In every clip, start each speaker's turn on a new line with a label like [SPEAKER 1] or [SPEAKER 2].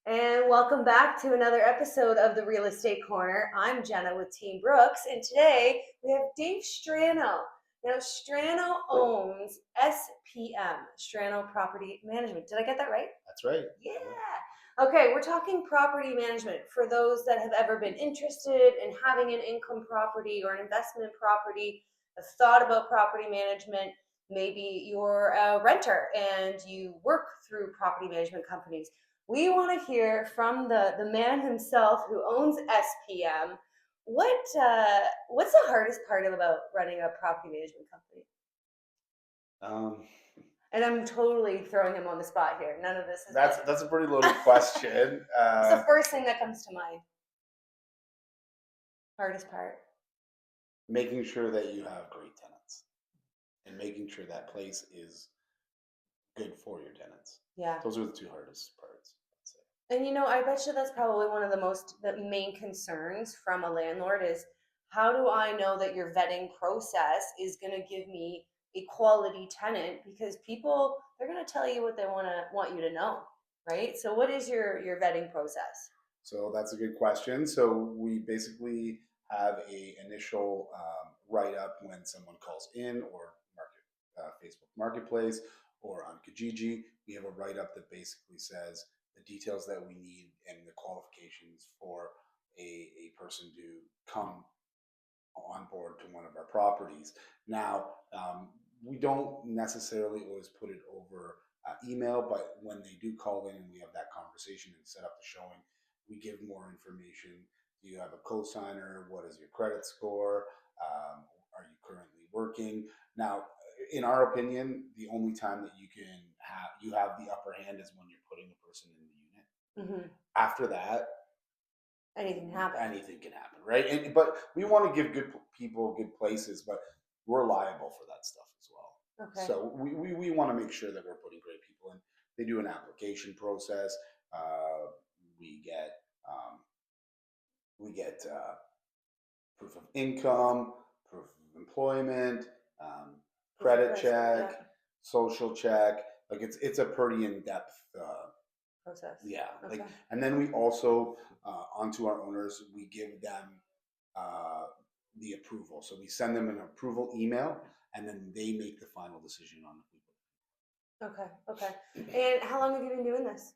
[SPEAKER 1] And welcome back to another episode of the Real Estate Corner. I'm Jenna with Team Brooks, and today we have Dave Strano. Now, Strano owns SPM, Strano Property Management. Did I get that right?
[SPEAKER 2] That's right.
[SPEAKER 1] Yeah. Okay, we're talking property management. For those that have ever been interested in having an income property or an investment property, have thought about property management, maybe you're a renter and you work through property management companies. We want to hear from the man himself who owns SPM. What's the hardest part about running a property management company?
[SPEAKER 2] Um,
[SPEAKER 1] And I'm totally throwing him on the spot here. None of this is
[SPEAKER 2] that's a pretty loaded question.
[SPEAKER 1] It's the first thing that comes to mind. Hardest part.
[SPEAKER 2] Making sure that you have great tenants and making sure that place is good for your tenants.
[SPEAKER 1] Yeah.
[SPEAKER 2] Those are the two hardest parts, I'd say.
[SPEAKER 1] And I bet you that's probably one of the main concerns from a landlord is, how do I know that your vetting process is going to give me a quality tenant? Because people, they're going to tell you what they want you to know, right? So what is your vetting process?
[SPEAKER 2] So that's a good question. So we basically have a initial write up when someone calls in or Facebook Marketplace or on Kijiji. We have a write up that basically says the details that we need and the qualifications for a person to come on board to one of our properties. Now, we don't necessarily always put it over email, but when they do call in and we have that conversation and set up the showing, we give more information. Do you have a cosigner? What is your credit score? Are you currently working? Now, in our opinion, the only time that you have the upper hand is when you're putting a person in the unit.
[SPEAKER 1] Mm-hmm.
[SPEAKER 2] After that,
[SPEAKER 1] Anything can happen.
[SPEAKER 2] Anything can happen, right? But we want to give good people good places, but we're liable for that stuff as well.
[SPEAKER 1] Okay.
[SPEAKER 2] So we want to make sure that we're putting great people in. They do an application process. We get proof of income, proof of employment, credit check,
[SPEAKER 1] Yeah.
[SPEAKER 2] social check. Like it's a pretty in depth
[SPEAKER 1] Process.
[SPEAKER 2] yeah.
[SPEAKER 1] Okay.
[SPEAKER 2] And then we also onto our owners, we give them uh, the approval. So we send them an approval email, and then they make the final decision on the
[SPEAKER 1] Okay. Okay. And how long have you been doing this?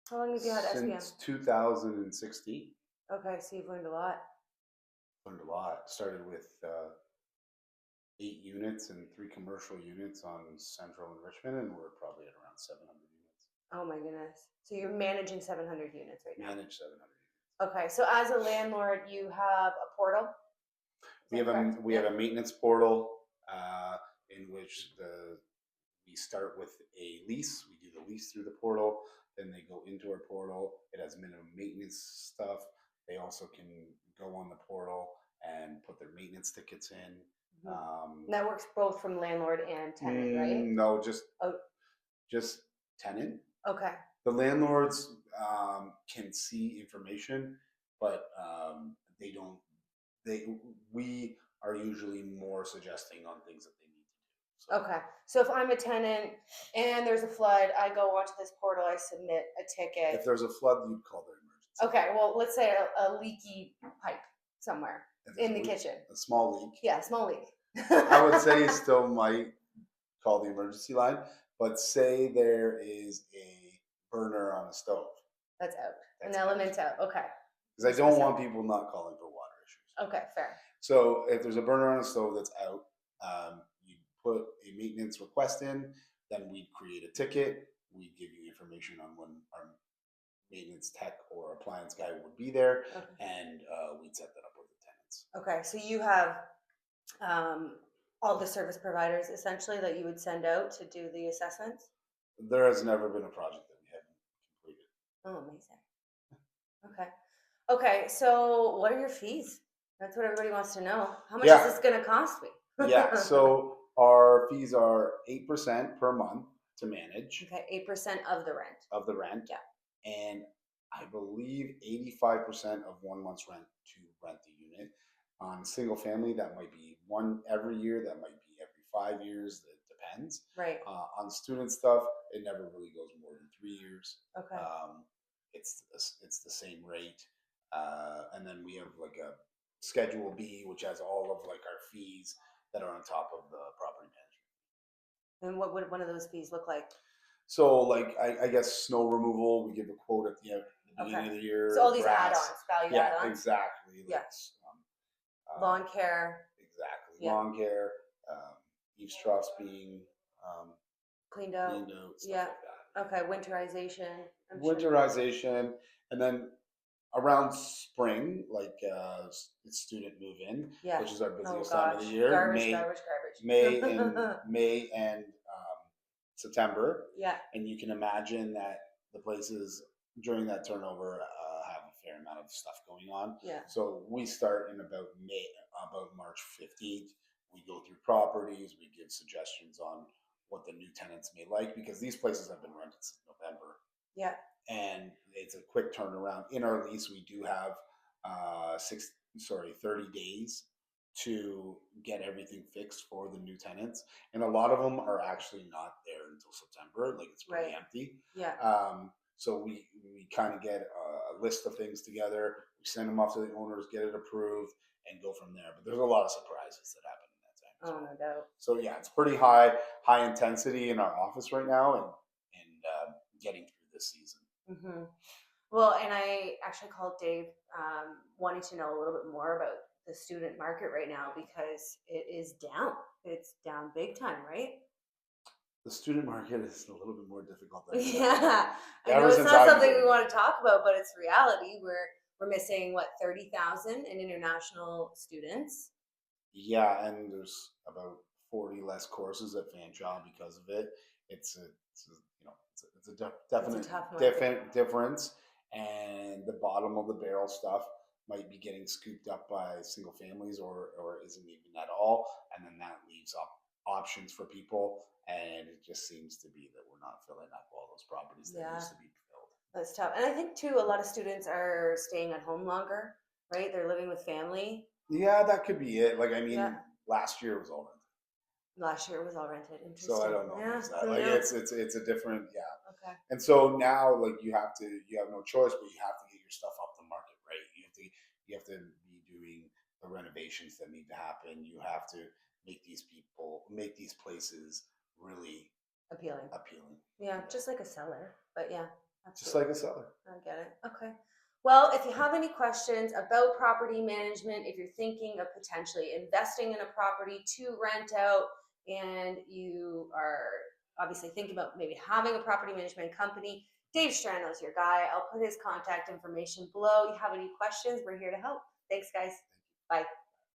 [SPEAKER 1] How long have you had SPM?
[SPEAKER 2] Since 2016.
[SPEAKER 1] Okay, so you've learned a lot.
[SPEAKER 2] Learned a lot. Started with 8 units and 3 commercial units on Central and Richmond, and we're probably at around 700 units.
[SPEAKER 1] Oh my goodness. So you're managing 700 units right now?
[SPEAKER 2] Manage 700 units.
[SPEAKER 1] Okay, so as a landlord, you have a portal?
[SPEAKER 2] We have a maintenance portal in which we start with a lease. We do the lease through the portal. Then they go into our portal. It has minimum maintenance stuff. They also can go on the portal and put their maintenance tickets in.
[SPEAKER 1] Mm-hmm. That works both from landlord and tenant, right?
[SPEAKER 2] No, just tenant.
[SPEAKER 1] Okay.
[SPEAKER 2] The landlords can see information, but they don't. We are usually more suggesting on things that they need to do.
[SPEAKER 1] So. Okay, so if I'm a tenant and there's a flood, I go onto this portal, I submit a ticket.
[SPEAKER 2] If there's a flood, you'd call their emergency.
[SPEAKER 1] Okay, well, let's say a leaky pipe somewhere in the kitchen.
[SPEAKER 2] A small leak.
[SPEAKER 1] Yeah, small leak.
[SPEAKER 2] I would say still might call the emergency line, but say there is a burner on a stove.
[SPEAKER 1] That's out. An element out. Okay.
[SPEAKER 2] Because I don't want people not calling for water issues.
[SPEAKER 1] Okay, fair.
[SPEAKER 2] So if there's a burner on a stove that's out, you put a maintenance request in, then we'd create a ticket. We'd give you information on when our maintenance tech or appliance guy would be there, and we'd set that up with the tenants.
[SPEAKER 1] Okay, so you have all the service providers essentially that you would send out to do the assessments?
[SPEAKER 2] There has never been a project that we haven't completed.
[SPEAKER 1] Oh, amazing. Okay. Okay, so what are your fees? That's what everybody wants to know. How much is this going to cost me?
[SPEAKER 2] Yeah, so our fees are 8% per month to manage.
[SPEAKER 1] Okay, 8% of the rent.
[SPEAKER 2] Of the rent.
[SPEAKER 1] Yeah.
[SPEAKER 2] And I believe 85% of 1 month's rent to rent the unit. On single family, that might be one every year, that might be every 5 years, it depends.
[SPEAKER 1] Right.
[SPEAKER 2] On student stuff, it never really goes more than 3 years.
[SPEAKER 1] Okay.
[SPEAKER 2] it's the same rate. And then we have like a Schedule B, which has all of like our fees that are on top of the property management.
[SPEAKER 1] And what would one of those fees look like?
[SPEAKER 2] So like I guess snow removal, we give a quote at the beginning
[SPEAKER 1] Okay.
[SPEAKER 2] of the year.
[SPEAKER 1] So all these
[SPEAKER 2] Grass,
[SPEAKER 1] add-ons, value
[SPEAKER 2] yeah,
[SPEAKER 1] add-ons.
[SPEAKER 2] exactly.
[SPEAKER 1] Yeah.
[SPEAKER 2] Like,
[SPEAKER 1] Lawn care.
[SPEAKER 2] exactly.
[SPEAKER 1] Yeah.
[SPEAKER 2] Lawn care, eaves troughs being
[SPEAKER 1] Cleaned out.
[SPEAKER 2] cleaned out, stuff
[SPEAKER 1] Yeah.
[SPEAKER 2] like that.
[SPEAKER 1] Okay. Winterization. I'm sure.
[SPEAKER 2] Winterization, and then around spring, like it's student move in,
[SPEAKER 1] Yeah.
[SPEAKER 2] which is our
[SPEAKER 1] Oh
[SPEAKER 2] busiest time of the
[SPEAKER 1] gosh.
[SPEAKER 2] year.
[SPEAKER 1] Garbage,
[SPEAKER 2] May,
[SPEAKER 1] garbage, garbage.
[SPEAKER 2] May and September,
[SPEAKER 1] Yeah.
[SPEAKER 2] and you can imagine that the places during that turnover have a fair amount of stuff going on.
[SPEAKER 1] Yeah.
[SPEAKER 2] So we start in about March 15th. We go through properties, we give suggestions on what the new tenants may like, because these places have been rented since November.
[SPEAKER 1] Yeah.
[SPEAKER 2] And it's a quick turnaround. In our lease, we do have 30 days to get everything fixed for the new tenants, and a lot of them are actually not there until September. Like, it's pretty
[SPEAKER 1] Right.
[SPEAKER 2] empty.
[SPEAKER 1] Yeah.
[SPEAKER 2] So we kind of get a list of things together. We send them off to the owners, get it approved, and go from there. But there's a lot of surprises that happen in that time.
[SPEAKER 1] Oh, no doubt.
[SPEAKER 2] So yeah, it's pretty high intensity in our office right now, and getting through this season.
[SPEAKER 1] Mm-hmm. Well, and I actually called Dave, wanting to know a little bit more about the student market right now because it is down. It's down big time, right?
[SPEAKER 2] The student market is a little bit more difficult than
[SPEAKER 1] Yeah, I know
[SPEAKER 2] Ever
[SPEAKER 1] it's
[SPEAKER 2] since
[SPEAKER 1] not
[SPEAKER 2] I've
[SPEAKER 1] something
[SPEAKER 2] been
[SPEAKER 1] we
[SPEAKER 2] doing
[SPEAKER 1] want to talk about, but it's reality. We're missing what 30,000 in international students.
[SPEAKER 2] Yeah, and there's about 40 less courses at Fanshawe because of it. It's a definite
[SPEAKER 1] It's a tough market.
[SPEAKER 2] difference, and the bottom of the barrel stuff might be getting scooped up by single families, or isn't even at all, and then that leaves up options for people, and it just seems to be that we're not filling up all those properties that
[SPEAKER 1] Yeah,
[SPEAKER 2] used to be filled.
[SPEAKER 1] that's tough. And I think too, a lot of students are staying at home longer, right? They're living with family.
[SPEAKER 2] Yeah, that could be it. Like, I
[SPEAKER 1] Yeah.
[SPEAKER 2] mean, last year was all rented.
[SPEAKER 1] Last year was all rented.
[SPEAKER 2] So I
[SPEAKER 1] Interesting.
[SPEAKER 2] don't know if
[SPEAKER 1] Yeah,
[SPEAKER 2] it's that.
[SPEAKER 1] who
[SPEAKER 2] Like,
[SPEAKER 1] knows?
[SPEAKER 2] it's a different, yeah.
[SPEAKER 1] Okay.
[SPEAKER 2] And so now, like, you have no choice, but you have to get your stuff up the market, right? You have to be doing the renovations that need to happen. You have to make these places really
[SPEAKER 1] Appealing.
[SPEAKER 2] appealing.
[SPEAKER 1] Yeah, just like a seller. But yeah,
[SPEAKER 2] Just
[SPEAKER 1] absolutely.
[SPEAKER 2] like a seller.
[SPEAKER 1] I get it. Okay. Well, if you have any questions about property management, if you're thinking of potentially investing in a property to rent out, and you are obviously thinking about maybe having a property management company, Dave Strano is your guy. I'll put his contact information below. You have any questions, we're here to help. Thanks, guys. Bye.